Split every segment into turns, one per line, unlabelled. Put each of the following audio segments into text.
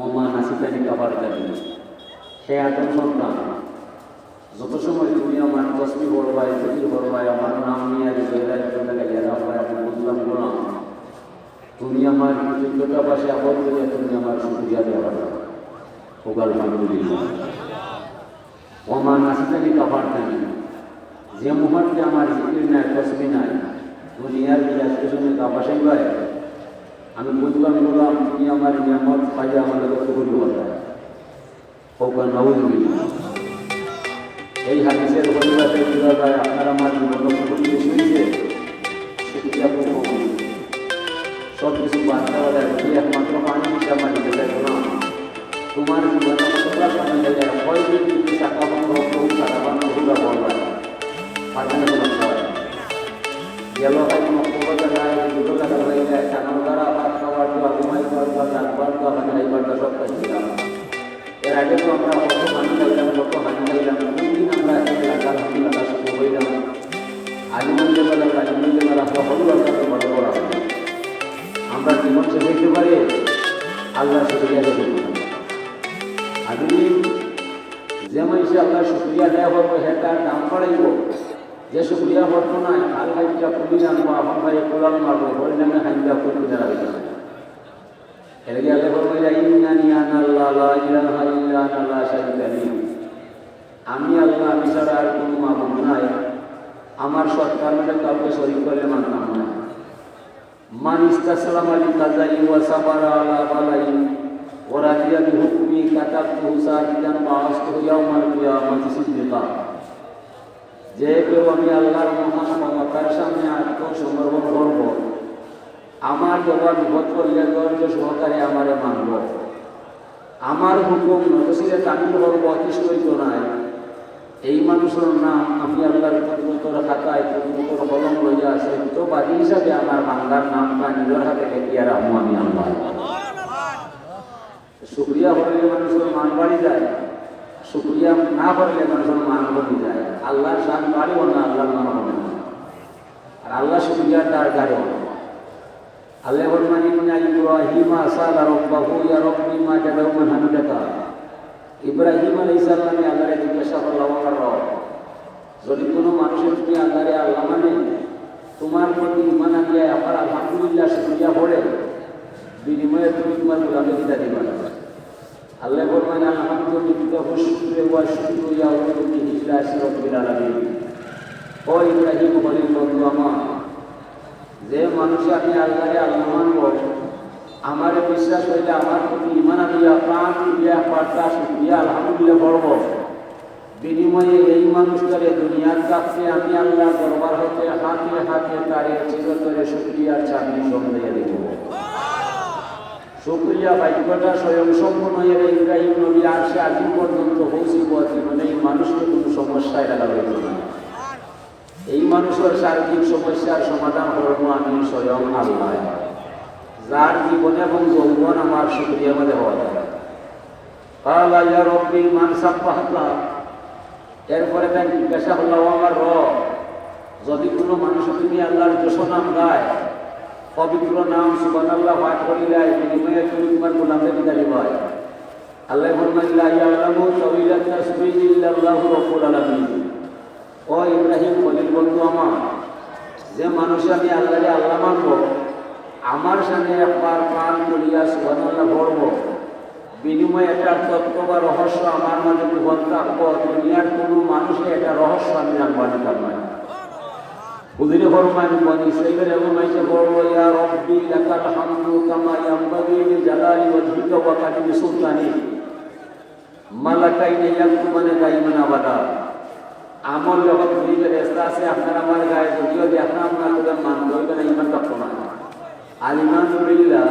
ওমা নাসিকানি কাবার কাটি, হে আদম সন্তান, যত সময় তুমি আমার তসবি করবাই জিকির করবাই আমার নাম নিয়ে আমি বুঝলাম বললাম, তুমি আমার কৃতজ্ঞতা পাশে আবদ্ধ করে তুমি আমার শুক্রিয়া দেওয়া ওগাল আলহামদুলিল্লাহ। ওমা নাসিকানি কাবার কাটি, যে মুহূর্তে আমার জিকির নাই তসবি নাই দুনিয়ার বিলাসের কাপাসাই পায়, আমি বুঝলাম বললাম তুমি আমার নিয়ামত পাইয়া আমাদের কবুল করবে ওগাল নাউযুবিল্লাহ। এই হাদিসের পরিবারে বোঝা যায় আপনার আমার জীবন বেশি হয়েছে, শুক্রিয়া করব। সব কিছু বাদ দেওয়া যায়, তুমি একমাত্র পানি হিসাব মানিতে চাইব না। তোমার জীবনে কতটা পানি যায়, কয়দিন তুমি টাকা বানো বহু টাকা বানো বহুটা বলবা পারবে না তোমার খাওয়া গেল হয় কোনো কবতা যায় দুটো টাকা হয়ে যায় টাকার দ্বারা ভাত খাওয়ার দোয়া ঘুমাই খাওয়ার দোয়া রাখবার দোয়া হাঁটাইবার দোয়া সব কাজ দিলাম। এর আগে তো আমরা কত হানি খাইলাম কত হানি খাইলাম, কোনদিন আমরা আলহামদুলিল্লাহ শুরু হইলাম আলিমুল্লাহ বলা আলিমুল্লাহ বলা হল আপনাকে বড় করা হবে। আমরা জীবন শেষ হইতে পারে আল্লাহ শুক্রিয়া করতে আদি যে মানুষে আল্লাহ শুক্রিয়া দেওয়া হবে সেটার দাম বাড়াইব, যে শুক্রিয়া করতো না হাল হাইটা পুলি আনবো আপন ভাই কোলাম মারবো হরি নামে হাইটা পুলি দাঁড়াবে না। এর আগে আল্লাহ বলবে ইন্নানি আনাল্লাহ লা ইলাহা ইল্লা আনা লা শারীকা লি, আমি আল্লাহ আমি ছাড়া আর কোনো মাবুদ নাই, আমার সরকার মানে কাউকে শরীক করে মানতাম না। মান ইস্তাসলামা লিকাযাই ওয়া সাবারা আলা বালাই ওয়া রাদিয়া বিহুকমি কাতাবতুহু সাদিকান বাআসতুহু ইয়াওমাল কিয়ামাতি সিদ্দিকা, যে কেউ আমি আল্লাহর মহান ক্ষমতার সামনে আত্মসমর্পণ করব, আমার জবাব বিপদ করলে ধৈর্য সহকারে আমারে মানব, আমার হুকুম নজসিরে তামিল করব অতিষ্ঠিত নাই, এই মানুষের নাম আমি আল্লাহর প্রতিমতর খাতায় প্রতিমতর কলম লইয়া আছে তো বাদী হিসাবে আমার বাংলার নাম বা নিজের হাতে লেখিয়া রাখবো আমি আল্লাহ। শুক্রিয়া করলে মানুষের মান বাড়ি যায়, শুক্রিয়া না করলে মানুষের মান কমে যায়। আল্লাহর শান বাড়িব না, আল্লাহর মান হবে না, আর আল্লাহ শুক্রিয়ার তার গাড়ি আল্লাহ বলমান ইন্না ইব্রাহিমা সালা রাব্বাহু ইয়া রাব্বি মা জাযাউমান হামিদাকা, ইব্রাহিম আলাইহিস সালামে আল্লাহরে জিজ্ঞাসা করলো আমার রব, যদি কোনো মানুষের তুমি আল্লাহরে আল্লাহ মানে তোমার প্রতি ঈমান আনিয়া আমার আলহামদুলিল্লাহ শুকরিয়া পড়ে বিনিময়ে তুমি তোমার গোলামে দিতে দিবা। আল্লাহ বলবেন আলহামদুলিল্লাহ শুকরিয়া ওয়া শুকরু ইয়া লিল্লাহি রাব্বিল আলামিন। ও ইব্রাহিম খলিল বন্ধু আমার, যে মানুষ আমি আল্লাহরে আল্লাহ মানব, আমার বিশ্বাস হইলে আমার প্রতি ঈমান আনিয়া প্রাণ দিয়া পার্তা শুকরিয়া আলহামদুলিল্লাহ পড়ব, বিনিময়ে এই মানুষটারে দুনিয়ার কাছে আমি আল্লাহ দরবার হতে হাতে হাতে তারে চিরতরে শুকরিয়ার চাবি সন্ধাইয়া দেব। শুকরিয়া বাক্যটা স্বয়ং সম্পূর্ণ এর ইব্রাহিম নবী আসে আজ পর্যন্ত পৌঁছিব, মানে এই মানুষকে কোনো সমস্যায় লাগাবে না, এই মানুষের সার্বিক সমস্যার সমাধান করবো আমি স্বয়ং আল্লাহ, যার জীবন এবং যৌবন আমার শুকরিয়া মধ্যে হওয়া যায়। কালা ইয়া রব্বি মান সাব্বাহাকা, এরপরে তাই জিজ্ঞাসা হলো আমার রব, যদি কোনো মানুষ তুমি আল্লাহর যশ নাম গায়, পবিত্র নাম সুবহানাল্লাহ পাঠ করিলাই, বিনিময়ে তুমি তোমার গোলামদের বিদায় হয়। আল্লাহ ফরমান লা ইয়ালামু তাওইলাত তাসবিহ ইল্লাল্লাহু রাব্বুল আলামিন। ও ইব্রাহিম খলিল বন্ধু আমার, যে মানুষ আমি আল্লাহরে আল্লাহ মানব, আমার সামনে একবার প্রাণ করিয়া সুবহানাল্লাহ পড়ব, বিনিময়ে এটার তত্ত্ব বা রহস্য আমার মাঝে গোপন রাখবো, দুনিয়ার কোনো মানুষে এটা রহস্য আমি জানবা নিতাম না। হুজুরে ফরমান বনি ইসরাঈলের এমন হয়েছে বলবো ইয়া রব্বি লাকাল হামদু কামা ইয়ানবাগি লিজালালি ওয়াজহিকা ওয়া কাদিমি সুলতানি মালাকাইনি ইয়াকুমানে দাইমান আবাদা। আমল যখন দুই ফেরেশতা আছে আপনার আমার গায়ে যদিও দেখনা আপনার তোদের মানতে হইবে না, ঈমান রাখবো না। আল ঈমানু বিল্লাহ,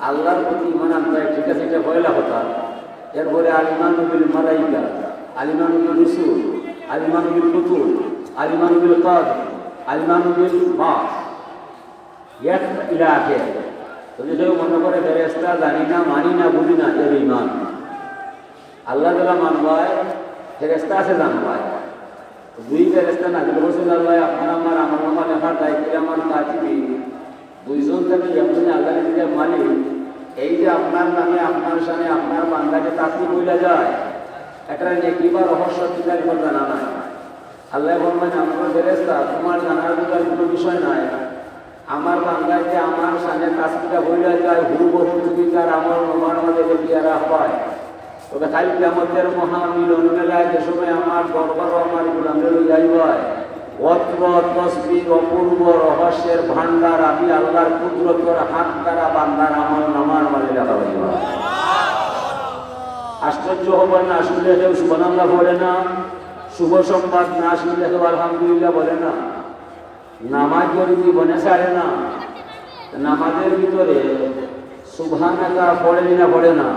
আল্লাহর প্রতি ঈমান আনতে হয়, ঠিক আছে এটা পয়লা কথা। এরপরে আল ঈমানু বিল মালাইকা, আল ঈমানু বিল রুসুল, আল ঈমানু বিল কুতুব, আল ঈমানু বিল কাদর, আল ঈমানু বিল বাস, এক ইলা আখির। তুমি কেউ মনে করে ফেরেশতা জানি না মানি না বুঝি না, এর ঈমান। আল্লাহ তাআলা মানবায় ফেরেশতা আছে জানবায়, দুই ফেরেশতা নাযিল করছেন আল্লাহ আপনার আমার আমলনামা লেখার দায়িত্বে আমার কাতিবি দুইজন থেকে একজনে আল্লাহর দিকে মালিক, এই যে আপনার নামে আপনার সামনে আপনার বান্দাকে তাকলিফ হইলা যায়, একটা নেকি বা রহস্য কিতার কথা জানা নাই। আল্লাহ বলবেন আমার ফেরেশতা তোমার জানার কোনো বিষয় নাই, আমার বান্দাকে আমার সামনে তাকলিফটা হইলা যায় হুবহু তুমি তার আমল নামার মধ্যে লিখিয়া রাখবায়। তবে কাল কিয়ামতের মহামিলন মেলায় যে সময় আমার দরবার আমার গোলামে লইয়াই অত্র তসবির অপূর্ব রহস্যের ভান্ডার আমি আল্লাহর কুদরতের হাত দ্বারা বান্দার আমল নামার মাঝে লেখা হইব। আশ্চর্য হবে না শুনলে কেউ সুবহানাল্লাহ বলে না, শুভ সংবাদ না শুনলে কেউ আলহামদুলিল্লাহ বলে না, নামাজ যদি জীবনে ছাড়ে না, নামাজের ভিতরে সুবহানাল্লাহ পড়ে না পড়ে না,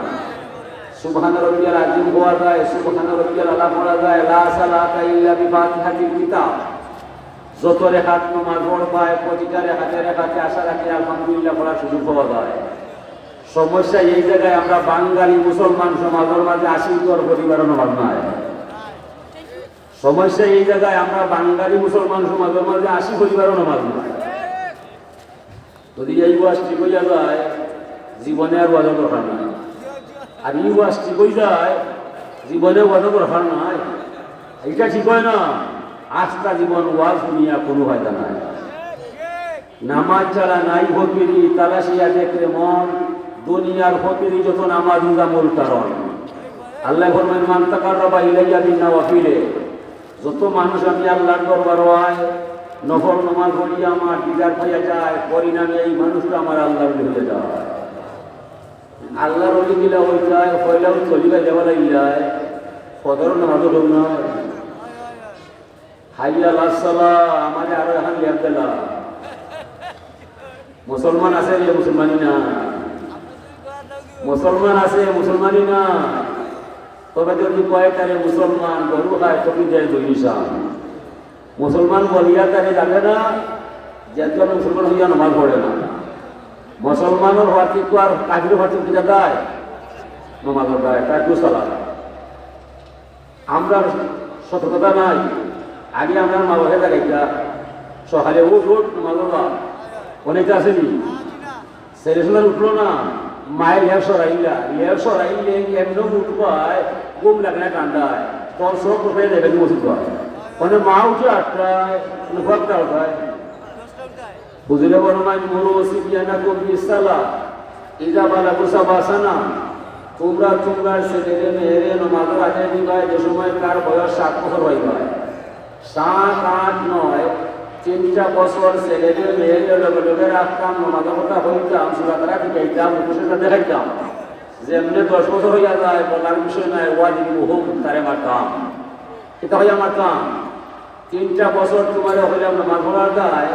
সুবহান রাব্বিয়াল আযীম পড়া যায়, সুবহান রাব্বিয়াল আলা পড়া যায়, লা সালাতা ইল্লা বিফাতিহাতিল কিতাব। যত রেখাত নামাজ পড়বায় প্রতিটা রেখাতে আশা রাখি আলহামদুলিল্লাহ পড়ার সুযোগ পাওয়া যায়। সমস্যা এই জায়গায় আমরা বাঙালি মুসলমান সমাজের মাঝে আশীর্বাদ পরিবারের নামাজ নাই। সমস্যা এই জায়গায় আমরা বাঙালি মুসলমান সমাজের মাঝে 80 পরিবারের নামাজ নাই। যদি এই ওয়াজ ঠিক হইয়া যায় জীবনে আর ওয়াজ দরকার নাই, আর এই ওয়াজ ঠিক হয়ে যায় জীবনে ওয়াজ দরকার নাই। এইটা ঠিক হয় না, আস্থা জীবন ওয়াজ শুনিয়া কোনো ফায়দা নাই। নামাজ ছাড়া নাই ফকিরি, তালাশিয়া দেখলে মন, দুনিয়ার ফকিরি যত নামাজ উজামুল কারণ। আল্লাহ ফরমান মান তাকাররাবা ইলাইয়া বিন্নাওয়াফিলে, যত মানুষ আমি আল্লাহর দরবার হয় নফল নামাজ পড়িয়া আমার দিদার পাইয়া যায়, পরিণামে এই মানুষটা আমার আল্লাহর হয়ে যায়। আল্লাহর অলি গিলা হয়ে যায়, পয়লাও চলিবা যাওয়া যায়, ফজর নামাজও ঢোক নয়। হাইয়া লাসালা আমাদের আরো এখন জ্ঞান দিলা মুসলমান আছে রে মুসলমানি না, মুসলমান আছে মুসলমানি না। তবে যদি কয় তারে মুসলমান গরু খায় তবে যায় দৈনিসান মুসলমান বলিয়া তারে যাবে না, যেহেতু মুসলমান হইয়া নামাজ পড়ে না। মুসলমানের হওয়াতে তো আর কাহির হওয়াতে পূজা দেয়, নামাজ দেয়, তার দুসালা। আমরা সতর্কতা নাই। আগে আমরা মা বাবা দেখাইতা সকালে উঠ নামাজ অনেকে আসেনি, ছেলে ছেলে উঠলো না, মায়ের লেয়ার সরাইলে এমন উঠবায় ঘুম লাগে না কান্দায়, তোর সব কোথায় দেবেন মসজিদ হয় মানে মা উঠে 8টায় ঘরটা উঠায় বুঝলে বড় মাই মরো সিবিয়ানা কবি সালা ইজা বালা গুসা বাসানা। তোমরা ছেলে মেয়েরে নামাজের আগে দিবাই যে সময় তার বয়স 7 বছর হয়ে যায়, 7, 8, 9 3টা বছর ছেলেকে মেয়েকে লগে রাখতাম, নামাজের কথা হইতাম, সুরাতারা শিখাইতাম, উপসেটা দেখাইতাম। যেমনি 10 বছর হইয়া যায় বলার বিষয় নাই, ওয়াজিব হুম তারে মারতাম, এটা হইয়া মারতাম। 3টা বছর তোমার হইলাম নামাজ পড়ার যায়,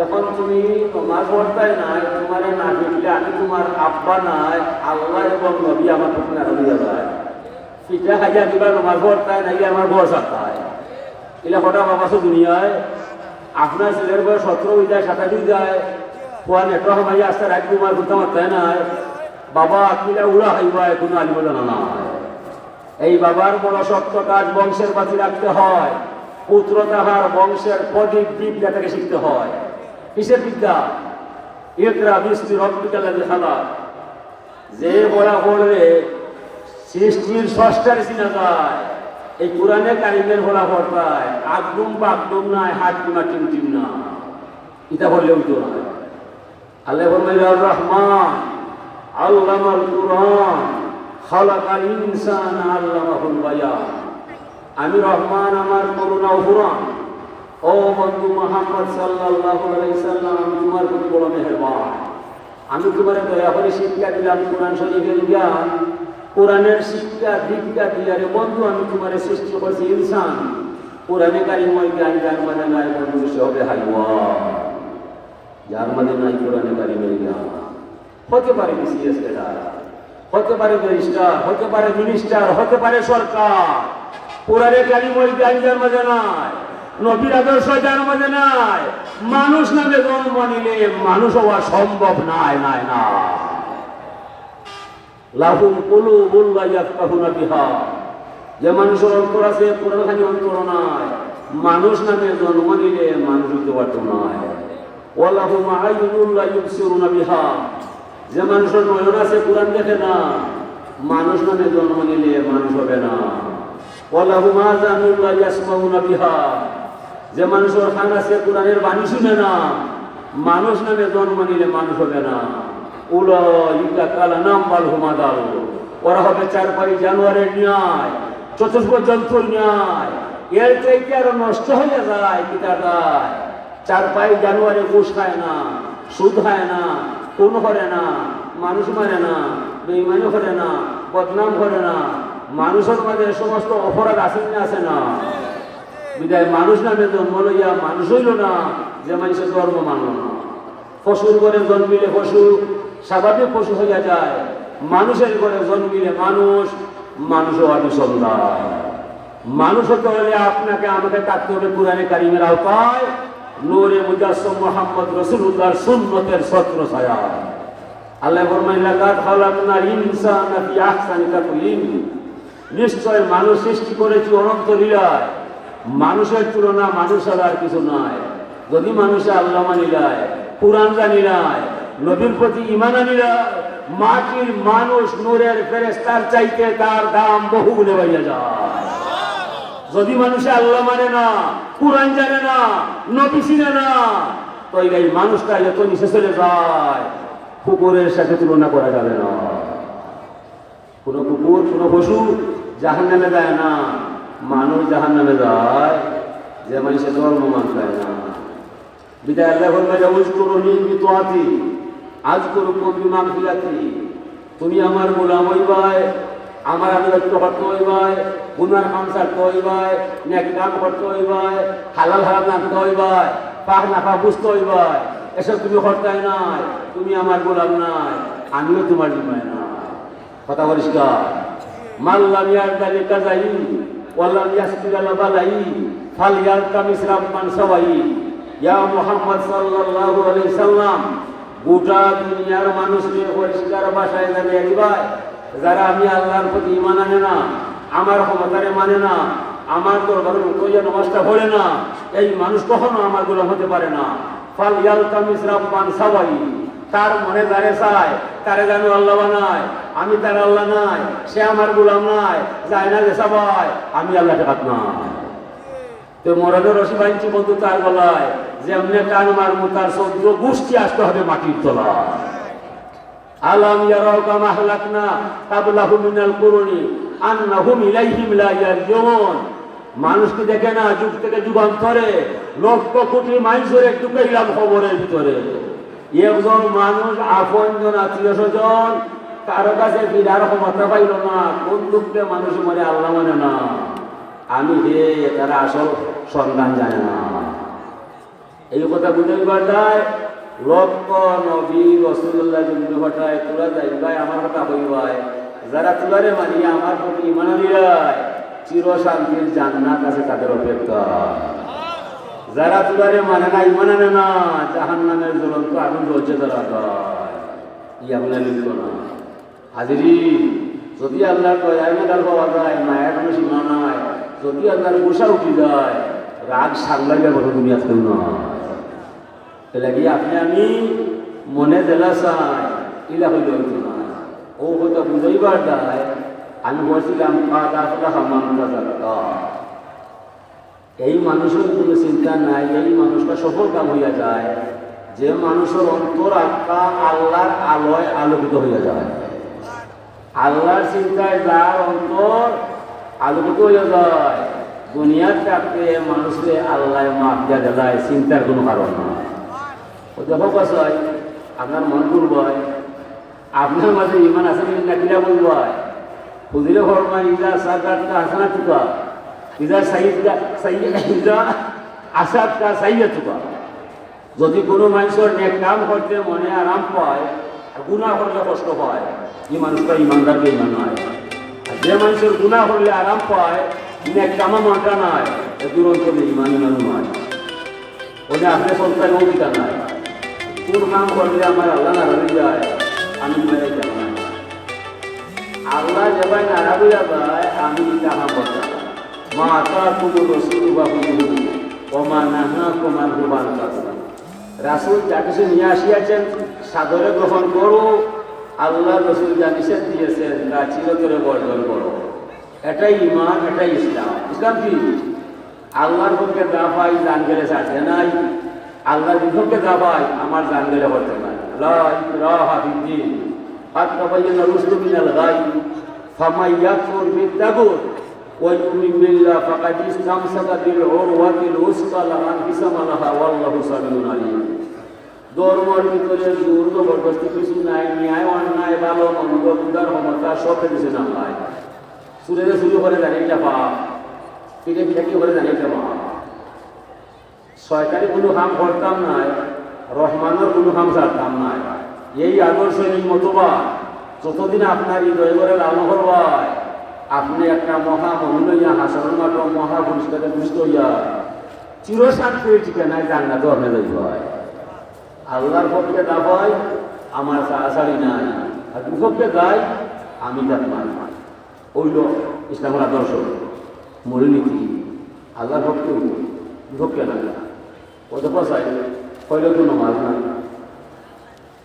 এখন তুমি নামাজ পড়তাই নাই, তোমার না দেখলে আমি তোমার আব্বা নাই, আল্লাহ এবং নবী আমার প্রতি হইয়া যায়। পিঠা খাইয়া দিবা নামাজ পড়তাই নাই, আমার বয়স আত্মায় এগুলা কটা বাবাসো দুনিয়ায়। আপনার ছেলের বয়স 17 হয়ে যায়, 27 হয়ে যায়, খোয়া নেটো হামাই আসতে রাখি তোমার ঘুরতে মারতাই নাই। বাবা আকিলা উড়া খাইবায় কোনো আলিম জানা নাই। এই বাবার বড় শক্ত কাজ বংশের বাঁচি রাখতে হয়, পুত্র তাহার বংশের প্রদীপ বিদ্যা থেকে শিখতে হয়। কিসের বিদ্যা? ইকরা বিস্মি রব্বিকাল্লাযী খালাক। যে বলা পড়বে সৃষ্টির স্রষ্টার চিনা যায়, এই কোরআনে কারিমের বলা পড়তায় আকদুম বাকদুম নাই, হাত কিমা টিম না, এটা বললেও তো না। আল্লাহ ফরমাইল আর রহমান আল্লামাল কুরআন খালাকাল ইনসান আল্লামাহুল বায়ান। আমি রহমান, আমার করুণা ও কুরআন। ও বন্ধু মুহাম্মদ সাল্লাল্লাহু আলাইহি সাল্লাম, আমি তোমার প্রতি বড় মেহেরবান। আমি তোমার দয়া করে শিক্ষা দিলাম কোরআন শরীফের জ্ঞান, কোরআনের শিক্ষা দীক্ষা দিলাম। বন্ধু আমি তোমার সৃষ্টি করছি ইনসান, কোরআনে কারিময় জ্ঞান যার মানে নাই বন্ধু সে হবে হাইওয়ান, যার মানে নাই কোরআনে কারিমের জ্ঞান। হতে পারে বিসিএস ক্যাডার, হতে পারে ব্যারিস্টার, হতে পারে মিনিস্টার, হতে পারে সরকার, কোরআনে কারিময় জ্ঞান যার মাঝে নাই, নবীর আদর্শ যার মাঝে নাই, মানুষ নামে জন্ম নিলে মানুষ হওয়া সম্ভব নাই। লাহুম কুলুবুন লা ইয়াফকাহুনা বিহা, যে মানুষের অন্তর আছে কোরআন খানি অন্তর নাই, মানুষ নামে জন্ম নিলে মানুষ হইতে পারত নাই। ওয়া লাহুম আইনুন লা ইউবসিরুনা বিহা, যে মানুষের নয়ন আছে কোরআন দেখে না, মানুষ নামে জন্ম নিলে মানুষ হবে না। ওয়ালাহুম আযানুল্লাহ ইয়াসমাউনা বিহা, যে মানুষের কান আছে কোরআনের বাণী শুনে না, মানুষ নামে জন্ম নিলে মানুষ হবে না। উলাইকা কালানাম হুমাদাল, ওরা হবে চারপাই জানোয়ারের ন্যায়, চতুর্থ জন্তুর ন্যায়। এর চাইতে আরো নষ্ট হয়ে যায় কিতাটায়। চারপাই জানোয়ারে ঘুষ খায় না, সুদ খায় না, খুন করে না, মানুষ মারে না, বেঈমানি করে না, বদনাম করে না। মানুষের মাঝে সমস্ত অপরাধ আছে না? বিদায় মানুষ নামে জন্ম লইয়া মানুষ হইল না, যে মানুষের ধর্ম মানল না। পশুর ঘরে জন্মিলে পশু স্বাভাবিক পশু হইয়া যায়, মানুষের ঘরে জন্মিলে মানুষ, মানুষও অনুসন্ধান। মানুষ হতে হলে আপনাকে আমাকে থাকতে হবে কুরআনে কারিমের আওতায়, নূরে মুজাসসাম মুহাম্মদ রাসূলুল্লাহর সুন্নতের ছত্র ছায়া। আল্লাহ ফরমায় লাকাদ খালাকনাল ইনসানা ফি আহসানি তাকওয়িম, নিশ্চয় মানুষ সৃষ্টি করেছি অনন্ত লীলায়। মানুষের তুলনা মানুষ আর কিছু নাই। যদি মানুষে আল্লাহ মানিলায়, কুরআন জানিলায়, নবীর প্রতি ঈমান আনিলায়, মাটির মানুষ নূরের ফেরেশতার চাইতে তার দাম বহু গুণে বাড়িয়া যায়। যদি মানুষে আল্লাহ মানে না, কুরআন জানে না, নবী চিনে না, তাইলে এই মানুষটা এত নিচে চলে যায়, কুকুরের সাথে তুলনা করা যাবে না। কোনো কুকুর, কোনো পশু জাহান্নামে যায় না, মানুষ জাহান্নামে যায় যে মানুষের ধর্ম মানতে না। বিদায় আল্লাহ ফরমায় উযকুরুনি বিতাআতি আযকুরুকুম বিমাগফিরাতি, তুমি আমার গোলাম হইবাই, আমার আনুগত্য করতে হইবাই, গুনার কাম ছাড়তে হইবাই, নেক কাম করতে হইবাই, হালাল হারাম জানতে হইবাই, পাক নাফা বুঝতে হইবাই। এসব তুমি করতে নাই, তুমি আমার গোলাম নাই, আমিও তোমার জিম্মায় নাই। কথা পরিষ্কার। মাল্লাম ইয়ারদালি কাজাই ওয়ালাম ইয়াসবিরাল বালাই ফালইয়ালতামিস রাব্বান সাওয়াই। ইয়া মুহাম্মদ সাল্লাল্লাহু আলাইহি সাল্লাম, গোটা দুনিয়ার মানুষকে পরিষ্কার ভাষায় জানিয়ে দিবাই, যারা আমি আল্লাহর প্রতি ঈমান আনে না, আমার ক্ষমতারে মানে না, আমার দরবারে রুকুয়া নামাজটা পড়ে না, এই মানুষ কখনো আমার গোলাম হতে পারে না। ফালইয়ালতামিস রাব্বান সাওয়াই, তার মনে যারে চায় তারে জানো আল্লাহ বানায়, আমি তার আল্লাহ নাই, সে আমার গোলাম নাই, যায় না যে সবাই আমি আল্লাহ টাকাত না। তো মরদের রশি বাঁধছি বন্ধু তার গলায়, যে এমনি কান মারমু তার সদ্য গোষ্ঠী আসতে হবে মাটির তলায়। আলাম ইয়ারাউ কামা আহলাকনা কাবলাহুম মিনাল কুরুনি আন্নাহুম ইলাইহিম লা ইয়ারজুন, মানুষকে দেখে না যুগ থেকে যুগান্তরে লক্ষ কোটি মানুষের ঢুকাইলাম খবরের ভিতরে। একজন মানুষ আপনজন আত্মীয় স্বজন কারো কাছে ফিরার ক্ষমতা পাইল না, কোন দুঃখে মানুষ মরে আল্লাহ মানে না। আমি হে তারা আসল সন্ধান জানে না। এই কথা বুঝাইবার যায়, লক্ষ নবী রাসূলুল্লাহ জিন্দু ঘটায় তোরা যাইবাই আমার কথা কইবাই, যারা তুলারে মানিয়া আমার প্রতি ঈমান আনিলাই, চির শান্তির জান্নাত আছে তাদের অপেক্ষা। যারা তুলারে মানে না, ঈমান আনে না, জাহান্নামের জ্বলন্ত আগুন জ্বলছে তারা গায়। ইয়াগুলা লিখল না। হাজিরিন, যদি আল্লাহর দয়ায় মেডাল পাওয়া যায়, মায়ের কোনো সীমা নাই। যদি আল্লাহর গোসা উঠি যায়, রাগ সাংলাইয়া বলো তুমি আজকে নয়। তাহলে কি আপনি আমি মনে জেলা চাই ইলা হইল হইতো না। ও হয়তো বুঝাইবার যায়, আমি বলছিলাম এই মানুষের কোনো চিন্তা নাই, এই মানুষটা সফল কাম হইয়া যায় যে মানুষের অন্তর আত্মা আল্লাহর আলোয় আলোকিত হইয়া যায়। আল্লাহর চিন্তায় যার অন্তর আলোকিত হইয়া যায়, দুনিয়ার চাপে মানুষকে আল্লাহ মাফ দিয়া দেয়, চিন্তার কোনো কারণ নয়। ও দেখো কাছাই আপনার মন বলবাই, আপনার মাঝে ঈমান আছে না কিনা বলবাই। হুজুরে ফরমান ইজা সাকাতকা হাসানাতুকা ইজা ইজা আসাদকা সাইয়্যাতুকা, যদি কোনো মানুষের নেক কাম করতে মনে আরাম পায়, গুনাহ করলে কষ্ট পায়, এই মানুষটা ইমানদারকে ঈমান নয়। আর যে মানুষের গুনাহ করলে আরাম পায়, নেক কামা মানটা নাই, এ দুরন্ত ঈমান নয়। ওটা আপনি সন্তান অধিকার নাই। কোন কাম করলে আমার আল্লাহ নারাজ যায়, আমি মেরে যাব না। আল্লাহ যেভাবে নারাজ হইয়া যায়, আমি কাম করতাম। মা আতা কুমু রসুল বাবু ওমা নাহা কুমার হুবান কাজ, রাসূল যা কিছু নিয়ে আসিয়াছেন সাদরে গ্রহণ করো, আল্লাহ রসুল যা নিষেধ দিয়েছেন তা চিরতরে বর্জন করো। এটাই ইমান, এটাই ইসলাম। ইসলাম কি? আল্লাহর পক্ষে যা পাই জান গেলে ছাড়তে নাই, আল্লাহর বিপক্ষে যা পাই আমার জান গেলে করতে নাই। লা ইকরাহা ফিদ্দীন কাদ তাবায়্যানা রুশদু মিনাল গাই ফামান ইয়াকফুর বিত্তাগুত ওয়া ইউমিন বিল্লাহি ফাকাদ ইসতামসাকা বিল উরওয়াতিল উসকা লা ইনফিসামা লাহা ওয়াল্লাহু সামিউন আলীম। ধর্মের ভিতরে জোর জবরদস্তি কিছু নাই, ন্যায় অন্যায় ভালো মন্দ উদার ক্ষমতা সব কিছু না হয়। সুরে শুরু করে জানি এটা পাপ, ফিরে ফিরে কি করে জানি এটা পাপ। শয়তানি কোনো কাম করতাম নাই, রহমানের কোনো কাম ছাড়তাম নাই। এই আদর্শ এই মতবাদ যতদিন আপনার হৃদয় করে লালন করবায়, আপনি একটা মহা মহিলা হাসন মাত্র মহা পুরস্কারে পুষ্ট হইয়া চিরশান্তির ঠিকানায় জান্নাতও আপনি লইব হয়। আল্লাহর পক্ষে দাবাই আমার সারাসারি নাই, আর বিপক্ষে গাই আমি তার মান ওইল ইসলামের আদর্শ মূলনীতি। আল্লাহর পক্ষে বিপক্ষে না কত পয়সায় কইলেও তো নমাজ না,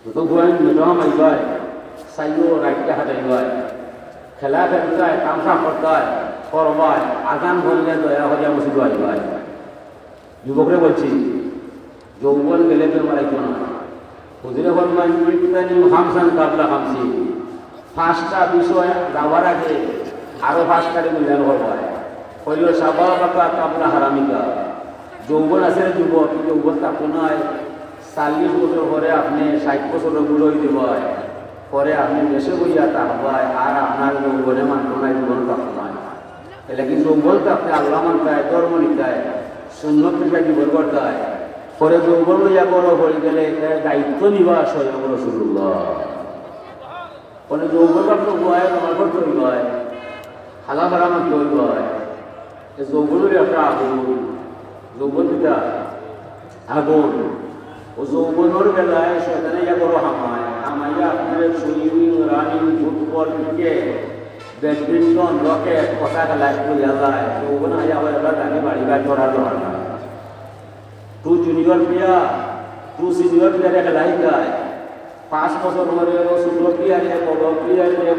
যত গুয়াই মেটাম আইবাই চাইও রাইটটা হাতাইবাই, খেলা খেলতায় তামসা করতায় করবায়, আজান বললে দয়া হইয়া মসজিদ আইবাই। যুবকরে বলছি যৌবন গেলে বেমার আইতো না। হুজুরে বলবেন হামসান কাবলা হামসি, 5টা বিষয় যাওয়ার আগে আরো 5টারে মূল্যায়ন করবায়। হইল সাবাবাকা কাবলা হারামিকা। যৌবন আছে যুবক, যৌবন থাকতো নয় 40 বছর পরে আপনি 60 বছরের গুলোই দিবায়, পরে আপনি দেশে বইয়া থাকবায়, আর আপনার যৌবনে মানতো নাই, জীবন থাকতো নয়। এলে কি যৌবন থাকতে আল্লাহ মানতায়, ধর্ম নিতায়, সুন্নত পেশায় জীবন করতায়, পরে যৌবন লইয়া বড় হয়ে গেলে দায়িত্ব নিবা স্বয়ং রাসূলুল্লাহ। পরে যৌবন তো বয় আমার করতে হইবায়, খালা ভাড়া মানতে হইবায়। যৌবনের একটা আগুন, যৌবন পিতা আগুন। ও যৌবনের বেলায় শয়তানে ইয়া বড় হামায়, হামাইয়া আপনার swimming, running, football, cricket, badminton, rocket কথা খেলায় করিয়া যায়। যৌবন আইয়া এবার গাড়ি বাড়ি গাড়ি করার দরকার নাই। 2 জুনিয়র প্লেয়ার, 2 সিনিয়র প্লেয়ারে খেলাই যায়। 5 বছর পরে ছোট প্লেয়ারে বড় প্লেয়ারে